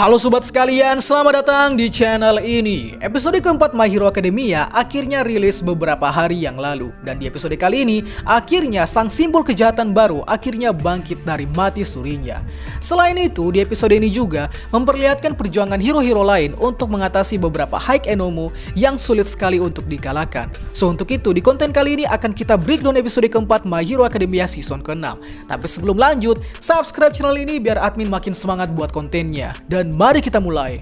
Halo sobat sekalian, selamat datang di channel ini. Episode keempat My Hero Academia akhirnya rilis beberapa hari yang lalu. Dan di episode kali ini, akhirnya sang simbol kejahatan baru akhirnya bangkit dari mati surinya. Selain itu, di episode ini juga memperlihatkan perjuangan hero-hero lain untuk mengatasi beberapa Hike Enomu yang sulit sekali untuk dikalahkan. So untuk itu, di konten kali ini akan kita breakdown episode keempat My Hero Academia season ke-6. Tapi sebelum lanjut, subscribe channel ini biar admin makin semangat buat kontennya. Dan mari kita mulai.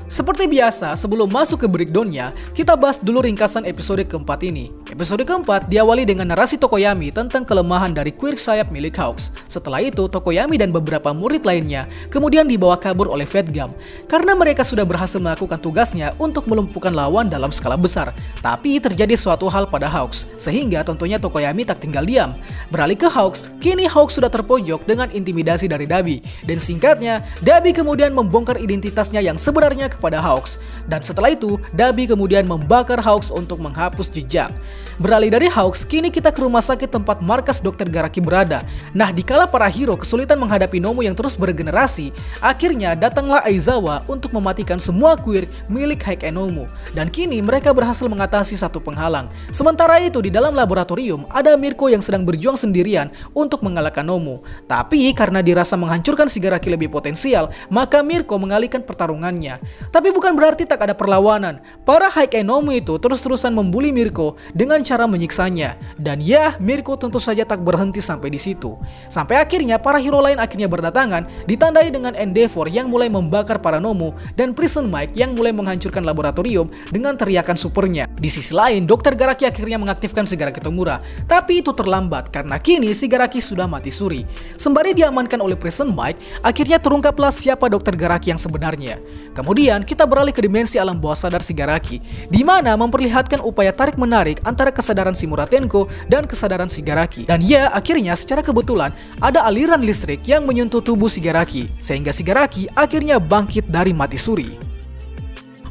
Seperti biasa, sebelum masuk ke breakdownnya, kita bahas dulu ringkasan episode keempat ini. Episode keempat diawali dengan narasi Tokoyami tentang kelemahan dari Quirk sayap milik Hawks. Setelah itu, Tokoyami dan beberapa murid lainnya kemudian dibawa kabur oleh Fate Gum karena mereka sudah berhasil melakukan tugasnya untuk melumpuhkan lawan dalam skala besar. Tapi terjadi suatu hal pada Hawks, sehingga tentunya Tokoyami tak tinggal diam. Beralih ke Hawks, kini Hawks sudah terpojok dengan intimidasi dari Dabi. Dan singkatnya, Dabi kemudian membongkar identitasnya yang sebenarnya kepada Hawks. Dan setelah itu, Dabi kemudian membakar Hawks untuk menghapus jejak. Beralih dari Hawks, kini kita ke rumah sakit tempat markas Dr. Garaki berada. Nah, dikala para hero kesulitan menghadapi Nomu yang terus beregenerasi, akhirnya datanglah Aizawa untuk mematikan semua Quirk milik Hike Enomu. Dan kini mereka berhasil mengatasi satu penghalang. Sementara itu, di dalam laboratorium ada Mirko yang sedang berjuang sendirian untuk mengalahkan Nomu. Tapi karena dirasa menghancurkan Shigaraki lebih potensial, maka Mirko mengalihkan pertarungannya. Tapi bukan berarti tak ada perlawanan. Para Hike Enomu itu terus-terusan membuli Mirko dengan cara menyiksanya. Dan ya, Mirko tentu saja tak berhenti sampai di situ. Sampai akhirnya para hero lain akhirnya berdatangan, ditandai dengan Endeavor yang mulai membakar para Nomu dan Prison Mike yang mulai menghancurkan laboratorium dengan teriakan supernya. Di sisi lain, Dr. Garaki akhirnya mengaktifkan Shigaraki Tomura, tapi itu terlambat karena kini Shigaraki sudah mati suri. Sembari diamankan oleh Prison Mike, akhirnya terungkaplah siapa Dr. Garaki yang sebenarnya. Kemudian kita beralih ke dimensi alam bawah sadar Shigaraki, di mana memperlihatkan upaya tarik-menarik antara kesadaran Shimuratenko dan kesadaran Shigaraki. Dan ya, akhirnya secara kebetulan ada aliran listrik yang menyentuh tubuh Shigaraki, sehingga Shigaraki akhirnya bangkit dari mati suri.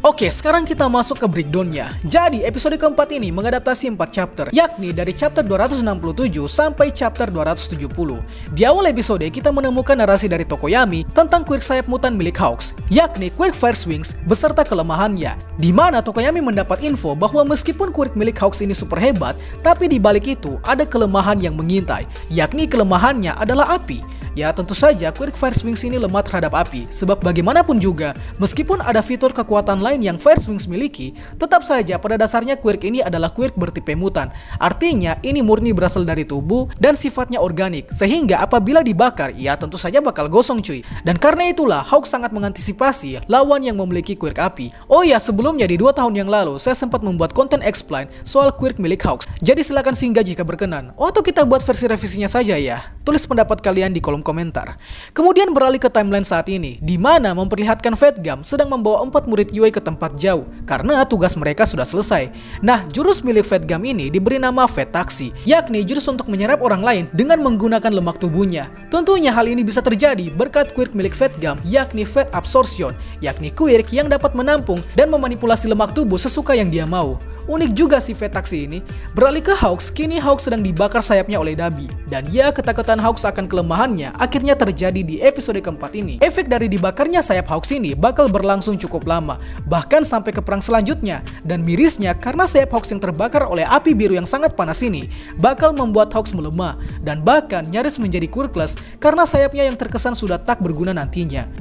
Oke, sekarang kita masuk ke breakdownnya. Jadi, episode keempat ini mengadaptasi 4 chapter, yakni dari chapter 267 sampai chapter 270. Di awal episode, kita menemukan narasi dari Tokoyami tentang Quirk sayap mutan milik Hawks, yakni Quirk Fierce Wings beserta kelemahannya. Di mana Tokoyami mendapat info bahwa meskipun Quirk milik Hawks ini super hebat, tapi di balik itu ada kelemahan yang mengintai, yakni kelemahannya adalah api. Ya, tentu saja Quirk Fierce Wings ini lemah terhadap api, sebab bagaimanapun juga, meskipun ada fitur kekuatan lain yang Fierce Wings miliki, tetap saja pada dasarnya Quirk ini adalah Quirk bertipe mutan. Artinya, ini murni berasal dari tubuh dan sifatnya organik, sehingga apabila dibakar, ya tentu saja bakal gosong cuy. Dan karena itulah, Hawks sangat mengantisipasi lawan yang memiliki Quirk api. Oh ya, sebelumnya di 2 tahun yang lalu, saya sempat membuat konten explain soal Quirk milik Hawks. Jadi silakan singgah jika berkenan. Oh, atau kita buat versi revisinya saja ya. Tulis pendapat kalian di kolom komentar. Kemudian beralih ke timeline saat ini, di mana memperlihatkan Fate Gum sedang membawa 4 murid Yue ke tempat jauh karena tugas mereka sudah selesai. Nah, jurus milik Fate Gum ini diberi nama Fate Taxi, yakni jurus untuk menyerap orang lain dengan menggunakan lemak tubuhnya. Tentunya hal ini bisa terjadi berkat Quirk milik Fate Gum, yakni Fate Absorption, yakni Quirk yang dapat menampung dan memanipulasi lemak tubuh sesuka yang dia mau. Unik juga si Fate Taxi ini. Beralih ke Hawks, kini Hawks sedang dibakar sayapnya oleh Dabi. Dan ya, ketakutan Hawks akan kelemahannya akhirnya terjadi di episode keempat ini. Efek dari dibakarnya sayap Hawks ini bakal berlangsung cukup lama, bahkan sampai ke perang selanjutnya. Dan mirisnya, karena sayap Hawks yang terbakar oleh api biru yang sangat panas ini bakal membuat Hawks melemah dan bahkan nyaris menjadi quirkless karena sayapnya yang terkesan sudah tak berguna nantinya.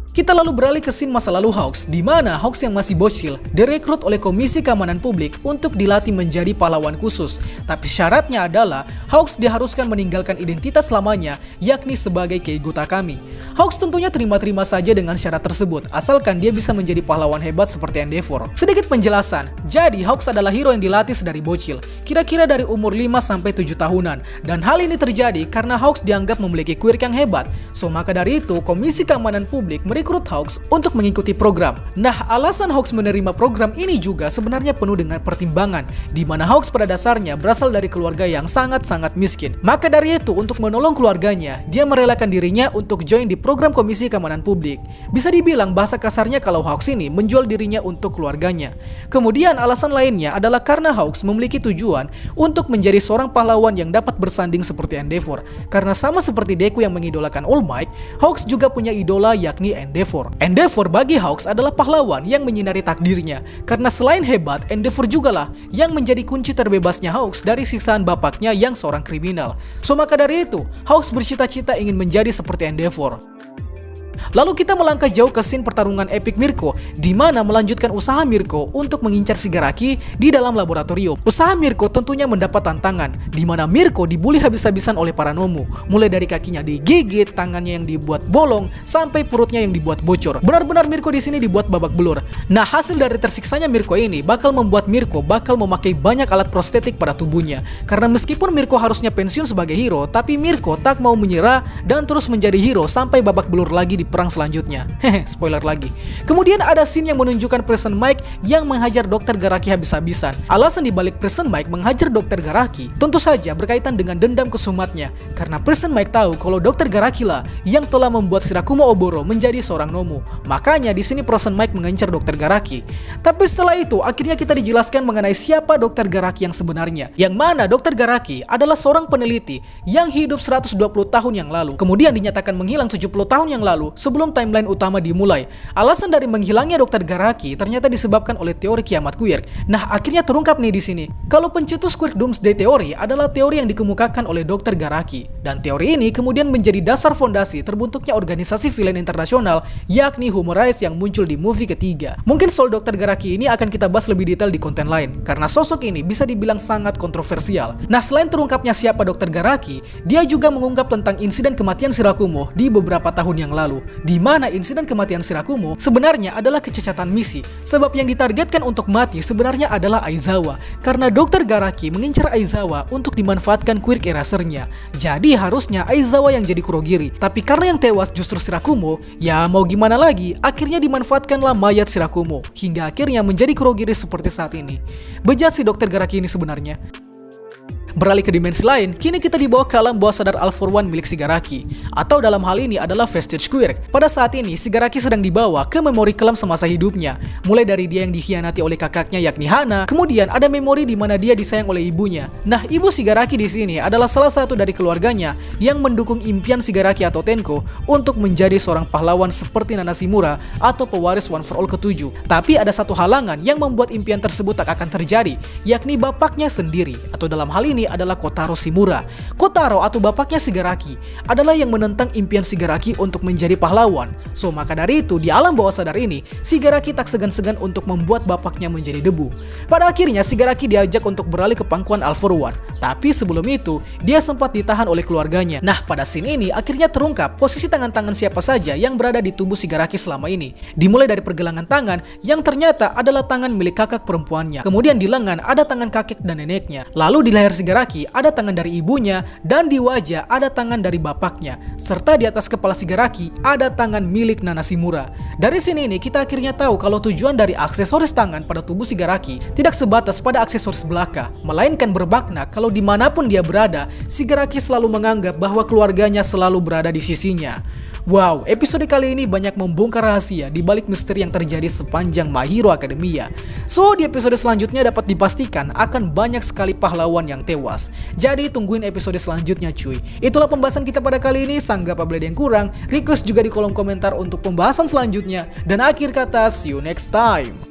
Kita lalu beralih ke scene masa lalu Hawks, di mana Hawks yang masih bocil direkrut oleh Komisi Keamanan Publik untuk dilatih menjadi pahlawan khusus. Tapi syaratnya adalah Hawks diharuskan meninggalkan identitas lamanya, yakni sebagai Keigo Takami. Hawks tentunya terima-terima saja dengan syarat tersebut, asalkan dia bisa menjadi pahlawan hebat seperti Endeavor. Sedikit penjelasan, jadi Hawks adalah hero yang dilatih dari bocil, kira-kira dari umur 5-7 tahunan. Dan hal ini terjadi karena Hawks dianggap memiliki Quirk yang hebat. So maka dari itu, Komisi Keamanan Publik merekrut Hawks untuk mengikuti program. Nah, alasan Hawks menerima program ini juga sebenarnya penuh dengan pertimbangan, di mana Hawks pada dasarnya berasal dari keluarga yang sangat-sangat miskin. Maka dari itu, untuk menolong keluarganya, dia merelakan dirinya untuk join di program Komisi Keamanan Publik. Bisa dibilang bahasa kasarnya kalau Hawks ini menjual dirinya untuk keluarganya. Kemudian alasan lainnya adalah karena Hawks memiliki tujuan untuk menjadi seorang pahlawan yang dapat bersanding seperti Endeavor. Karena sama seperti Deku yang mengidolakan All Might, Hawks juga punya idola yakni Endeavor. Endeavor bagi Hawks adalah pahlawan yang menyinari takdirnya. Karena selain hebat, Endeavor jugalah yang menjadi kunci terbebasnya Hawks dari siksaan bapaknya yang seorang kriminal. So maka dari itu, Hawks bercita-cita ingin menjadi seperti Endeavor. Lalu kita melangkah jauh ke scene pertarungan epik Mirko, di mana melanjutkan usaha Mirko untuk mengincar Shigaraki di dalam laboratorium. Usaha Mirko tentunya mendapat tantangan, di mana Mirko dibully habis-habisan oleh para Nomu, mulai dari kakinya digigit, tangannya yang dibuat bolong, sampai perutnya yang dibuat bocor. Benar-benar Mirko di sini dibuat babak belur. Nah, hasil dari tersiksanya Mirko ini bakal membuat Mirko bakal memakai banyak alat prostetik pada tubuhnya. Karena meskipun Mirko harusnya pensiun sebagai hero, tapi Mirko tak mau menyerah dan terus menjadi hero sampai babak belur lagi di perang selanjutnya. Hehe, spoiler lagi. Kemudian ada scene yang menunjukkan Prison Mike yang menghajar Dr. Garaki habis-habisan. Alasan dibalik Prison Mike menghajar Dr. Garaki tentu saja berkaitan dengan dendam kesumatnya. Karena Prison Mike tahu kalau Dr. Garaki lah yang telah membuat Shirakumo Oboro menjadi seorang Nomu. Makanya di sini Prison Mike mengincar Dr. Garaki. Tapi setelah itu akhirnya kita dijelaskan mengenai siapa Dr. Garaki yang sebenarnya. Yang mana Dr. Garaki adalah seorang peneliti yang hidup 120 tahun yang lalu. Kemudian dinyatakan menghilang 70 tahun yang lalu sebelum timeline utama dimulai. Alasan dari menghilangnya Dr. Garaki ternyata disebabkan oleh teori kiamat Quirk. Nah, akhirnya terungkap nih di sini. Kalau pencetus Quirk Doomsday Theory adalah teori yang dikemukakan oleh Dr. Garaki. Dan teori ini kemudian menjadi dasar fondasi terbentuknya organisasi villain internasional yakni Humorize yang muncul di movie ketiga. Mungkin soal Dr. Garaki ini akan kita bahas lebih detail di konten lain karena sosok ini bisa dibilang sangat kontroversial. Nah, selain terungkapnya siapa Dr. Garaki, dia juga mengungkap tentang insiden kematian Shirakumo di beberapa tahun yang lalu, di mana insiden kematian Shirakumo sebenarnya adalah kecacatan misi. Sebab yang ditargetkan untuk mati sebenarnya adalah Aizawa, karena Dr. Garaki mengincar Aizawa untuk dimanfaatkan Quirk Erasernya. Jadi harusnya Aizawa yang jadi Kurogiri, tapi karena yang tewas justru Shirakumo, ya mau gimana lagi, akhirnya dimanfaatkanlah mayat Shirakumo hingga akhirnya menjadi Kurogiri seperti saat ini. Bejat si Dr. Garaki ini sebenarnya. Beralih ke dimensi lain, kini kita dibawa ke alam bawah sadar All For One milik Shigaraki, atau dalam hal ini adalah Vestige Quirk. Pada saat ini, Shigaraki sedang dibawa ke memori kelam semasa hidupnya, mulai dari dia yang dikhianati oleh kakaknya yakni Hana, kemudian ada memori di mana dia disayang oleh ibunya. Nah, ibu Shigaraki di sini adalah salah satu dari keluarganya yang mendukung impian Shigaraki atau Tenko untuk menjadi seorang pahlawan seperti Nana Shimura atau pewaris One For All ke-7. Tapi ada satu halangan yang membuat impian tersebut tak akan terjadi, yakni bapaknya sendiri, atau dalam hal ini adalah Kotaro Shimura. Kotaro atau bapaknya Shigaraki adalah yang menentang impian Shigaraki untuk menjadi pahlawan. So maka dari itu di alam bawah sadar ini Shigaraki tak segan-segan untuk membuat bapaknya menjadi debu. Pada akhirnya Shigaraki diajak untuk beralih ke pangkuan All For One. Tapi sebelum itu dia sempat ditahan oleh keluarganya. Nah, pada scene ini akhirnya terungkap posisi tangan-tangan siapa saja yang berada di tubuh Shigaraki selama ini. Dimulai dari pergelangan tangan yang ternyata adalah tangan milik kakak perempuannya. Kemudian di lengan ada tangan kakek dan neneknya. Lalu di leher Shigaraki ada tangan dari ibunya, dan di wajah ada tangan dari bapaknya, serta di atas kepala Shigaraki ada tangan milik Nana Shimura. Dari sini ini kita akhirnya tahu kalau tujuan dari aksesoris tangan pada tubuh Shigaraki tidak sebatas pada aksesoris belaka, melainkan bermakna kalau dimanapun dia berada, Shigaraki selalu menganggap bahwa keluarganya selalu berada di sisinya. Wow, episode kali ini banyak membongkar rahasia di balik misteri yang terjadi sepanjang My Hero Academia. So, di episode selanjutnya dapat dipastikan akan banyak sekali pahlawan yang tewas. Jadi tungguin episode selanjutnya cuy. Itulah pembahasan kita pada kali ini. Sanggap apabila ada yang kurang, request juga di kolom komentar untuk pembahasan selanjutnya. Dan akhir kata, see you next time.